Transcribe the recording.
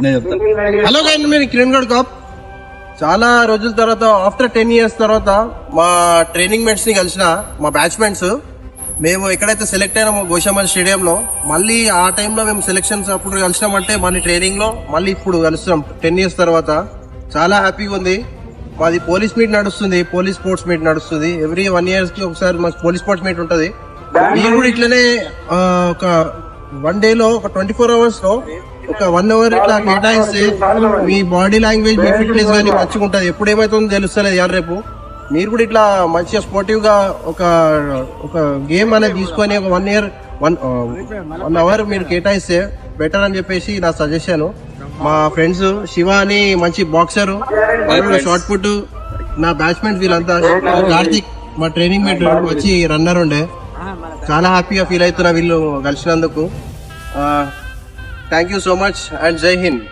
Hello guys, నేను Kiran Goud cap. చాలా రోజుల తర్వాత ఆఫ్టర్ 10 years తర్వాత మా ట్రైనింగ్ మేట్స్ ని కలిసిన మా బ్యాచ్మెంట్స్. మేము ఎక్కడైతే సెలెక్ట్ అయినామో గోషామల్ స్టేడియంలో, మళ్ళీ ఆ టైంలో మేము సెలెక్షన్స్ అప్పుడు కలిసినామంటే మళ్ళీ ట్రైనింగ్ లో మళ్ళీ ఇప్పుడు కలుస్తున్నాం 10 years తర్వాత. చాలా హ్యాపీగా ఉంది. మాది పోలీస్ మీట్ నడుస్తుంది, పోలీస్ స్పోర్ట్స్ మీట్ నడుస్తుంది. ఎవ్రీ 1 year కి ఒకసారి మాకు పోలీస్ స్పోర్ట్స్ మీట్ ఉంటుంది. మీరు కూడా ఇట్లనే ఒక 1 day లో ఒక 24 hours లో ఒక 1 hour ఇట్లా కేటాయిస్తే మీ బాడీ లాంగ్వేజ్, మీ ఫిట్నెస్ కానీ మంచిగా ఉంటుంది. ఎప్పుడు ఏమైతుందో తెలుస్తలేదు యారు రేపు. మీరు కూడా ఇట్లా మంచిగా స్పోర్టివ్ గా ఒక గేమ్ అనేది తీసుకొని ఒక 1 hour మీరు కేటాయిస్తే బెటర్ అని చెప్పేసి నా సజెషన్. మా ఫ్రెండ్స్ శివ అని మంచి బాక్సర్, షార్ట్ పుట్, నా బ్యాట్స్మెన్ వీళ్ళంతా, కార్తిక్ మా ట్రైనింగ్ మేట్ వచ్చి రన్నర్ ఉండే. చాలా హ్యాపీగా ఫీల్ అవుతున్నా వీళ్ళు కలిసినందుకు. Thank you so much and జై హింద్.